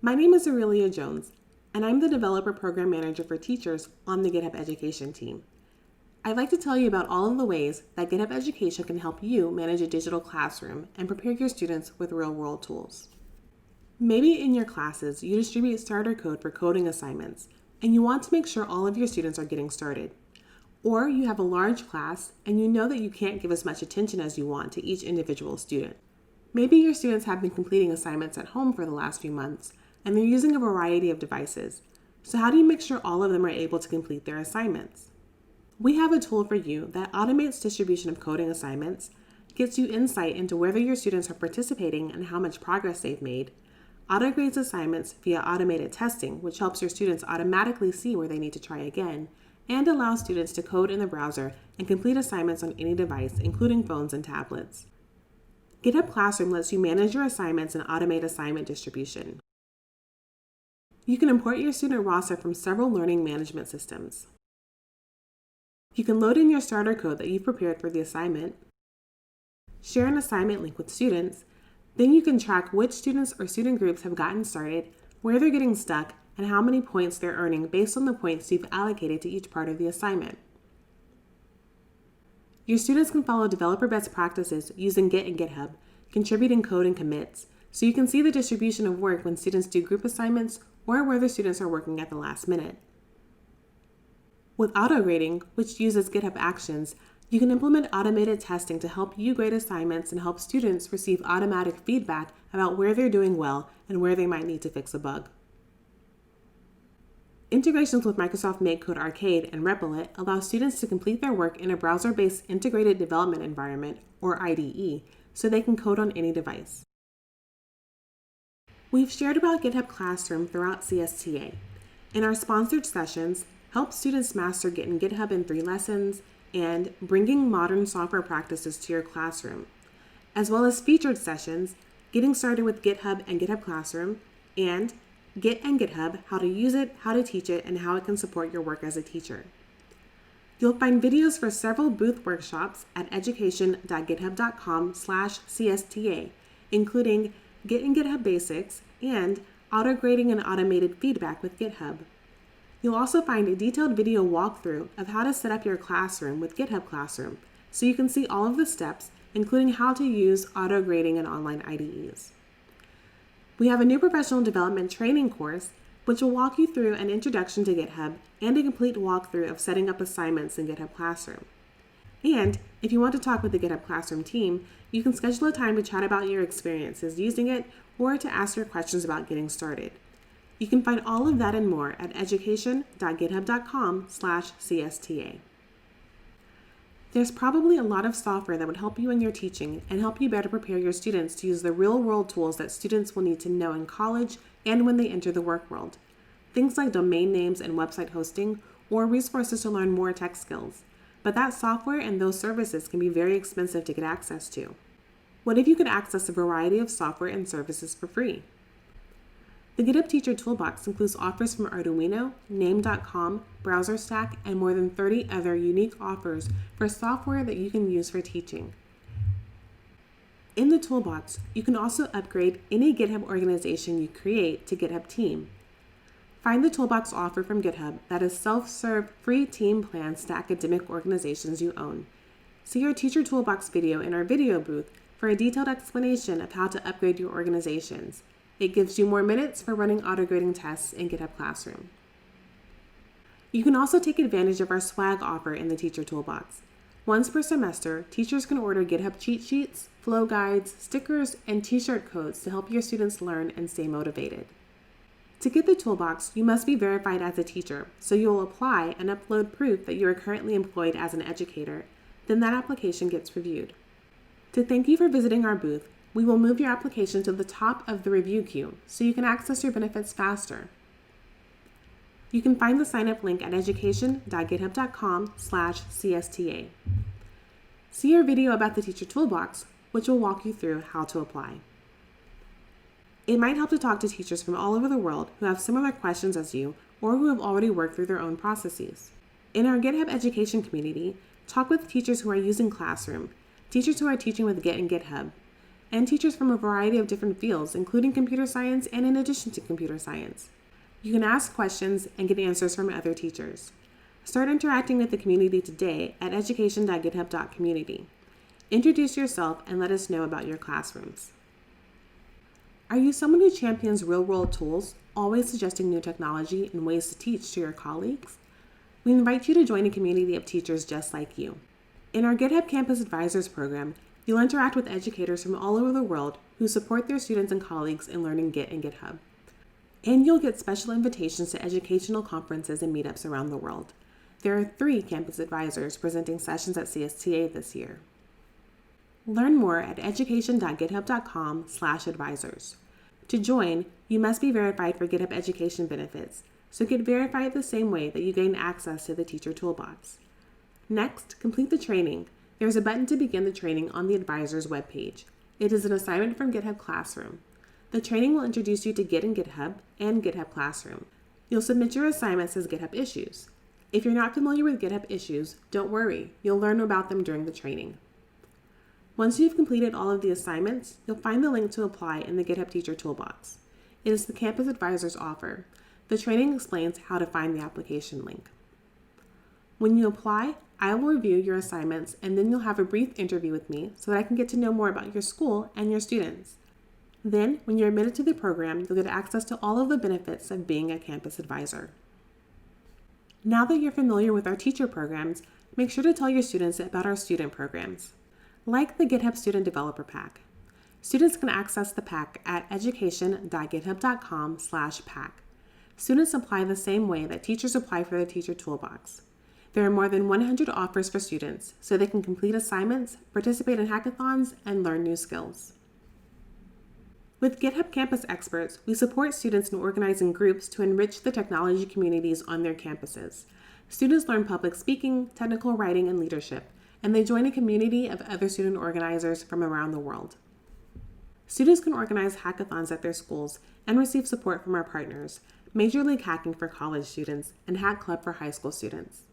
My name is Aurelia Jones, and I'm the Developer Program Manager for Teachers on the GitHub Education team. I'd like to tell you about all of the ways that GitHub Education can help you manage a digital classroom and prepare your students with real-world tools. Maybe in your classes, you distribute starter code for coding assignments, and you want to make sure all of your students are getting started. Or you have a large class, and you know that you can't give as much attention as you want to each individual student. Maybe your students have been completing assignments at home for the last few months, and they're using a variety of devices. So how do you make sure all of them are able to complete their assignments? We have a tool for you that automates distribution of coding assignments, gets you insight into whether your students are participating and how much progress they've made, auto-grades assignments via automated testing, which helps your students automatically see where they need to try again, and allows students to code in the browser and complete assignments on any device, including phones and tablets. GitHub Classroom lets you manage your assignments and automate assignment distribution. You can import your student roster from several learning management systems. You can load in your starter code that you've prepared for the assignment, share an assignment link with students, then you can track which students or student groups have gotten started, where they're getting stuck, and how many points they're earning based on the points you've allocated to each part of the assignment. Your students can follow developer best practices using Git and GitHub, contributing code and commits, so you can see the distribution of work when students do group assignments or where the students are working at the last minute. With auto-grading, which uses GitHub Actions, you can implement automated testing to help you grade assignments and help students receive automatic feedback about where they're doing well and where they might need to fix a bug. Integrations with Microsoft MakeCode Arcade and Replit allow students to complete their work in a browser-based integrated development environment, or IDE, so they can code on any device. We've shared about GitHub Classroom throughout CSTA. In our sponsored sessions, Help Students Master Git and GitHub in 3 lessons, and Bringing Modern Software Practices to Your Classroom, as well as featured sessions, Getting Started with GitHub and GitHub Classroom, and Git and GitHub, how to use it, how to teach it, and how it can support your work as a teacher. You'll find videos for several booth workshops at education.github.com/CSTA, including Git and GitHub Basics and auto-grading and automated feedback with GitHub. You'll also find a detailed video walkthrough of how to set up your classroom with GitHub Classroom, so you can see all of the steps, including how to use auto-grading and online IDEs. We have a new professional development training course, which will walk you through an introduction to GitHub and a complete walkthrough of setting up assignments in GitHub Classroom. And if you want to talk with the GitHub Classroom team, you can schedule a time to chat about your experiences using it or to ask your questions about getting started. You can find all of that and more at education.github.com/CSTA. There's probably a lot of software that would help you in your teaching and help you better prepare your students to use the real-world tools that students will need to know in college and when they enter the work world. Things like domain names and website hosting, or resources to learn more tech skills. But that software and those services can be very expensive to get access to. What if you could access a variety of software and services for free? The GitHub Teacher Toolbox includes offers from Arduino, Name.com, BrowserStack, and more than 30 other unique offers for software that you can use for teaching. In the Toolbox, you can also upgrade any GitHub organization you create to GitHub Team. Find the Toolbox offer from GitHub that is self-serve free team plans to academic organizations you own. See our Teacher Toolbox video in our video booth for a detailed explanation of how to upgrade your organizations. It gives you more minutes for running auto-grading tests in GitHub Classroom. You can also take advantage of our swag offer in the Teacher Toolbox. Once per semester, teachers can order GitHub cheat sheets, flow guides, stickers, and t-shirt codes to help your students learn and stay motivated. To get the Toolbox, you must be verified as a teacher, so you will apply and upload proof that you are currently employed as an educator. Then that application gets reviewed. To thank you for visiting our booth, we will move your application to the top of the review queue so you can access your benefits faster. You can find the sign-up link at education.github.com/CSTA. See our video about the Teacher Toolbox, which will walk you through how to apply. It might help to talk to teachers from all over the world who have similar questions as you or who have already worked through their own processes. In our GitHub education community, talk with teachers who are using Classroom, teachers who are teaching with Git and GitHub, and teachers from a variety of different fields, including computer science and in addition to computer science. You can ask questions and get answers from other teachers. Start interacting with the community today at education.github.community. Introduce yourself and let us know about your classrooms. Are you someone who champions real-world tools, always suggesting new technology and ways to teach to your colleagues? We invite you to join a community of teachers just like you. In our GitHub Campus Advisors program, you'll interact with educators from all over the world who support their students and colleagues in learning Git and GitHub. And you'll get special invitations to educational conferences and meetups around the world. There are 3 campus advisors presenting sessions at CSTA this year. Learn more at education.github.com/advisors. To join, you must be verified for GitHub education benefits, so get verified the same way that you gain access to the Teacher Toolbox. Next, complete the training. There's a button to begin the training on the advisor's webpage. It is an assignment from GitHub Classroom. The training will introduce you to Git and GitHub and GitHub Classroom. You'll submit your assignments as GitHub issues. If you're not familiar with GitHub issues, don't worry, you'll learn about them during the training. Once you've completed all of the assignments, you'll find the link to apply in the GitHub Teacher Toolbox. It is the Campus Advisor's offer. The training explains how to find the application link. When you apply, I will review your assignments and then you'll have a brief interview with me so that I can get to know more about your school and your students. Then, when you're admitted to the program, you'll get access to all of the benefits of being a campus advisor. Now that you're familiar with our teacher programs, make sure to tell your students about our student programs. Like the GitHub Student Developer Pack. Students can access the pack at education.github.com/pack. Students apply the same way that teachers apply for the Teacher Toolbox. There are more than 100 offers for students, so they can complete assignments, participate in hackathons, and learn new skills. With GitHub Campus Experts, we support students in organizing groups to enrich the technology communities on their campuses. Students learn public speaking, technical writing, and leadership, and they join a community of other student organizers from around the world. Students can organize hackathons at their schools and receive support from our partners, Major League Hacking for college students and Hack Club for high school students.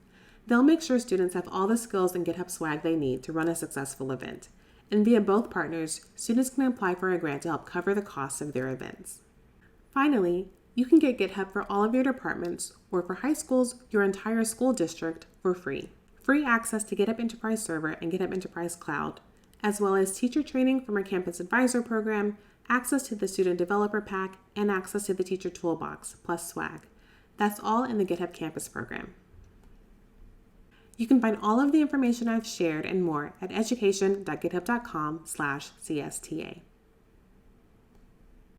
They'll make sure students have all the skills and GitHub swag they need to run a successful event. And via both partners, students can apply for a grant to help cover the costs of their events. Finally, you can get GitHub for all of your departments, or for high schools, your entire school district, for free. Free access to GitHub Enterprise Server and GitHub Enterprise Cloud, as well as teacher training from our Campus Advisor program, access to the Student Developer Pack, and access to the Teacher Toolbox, plus swag. That's all in the GitHub Campus program. You can find all of the information I've shared and more at education.github.com/CSTA.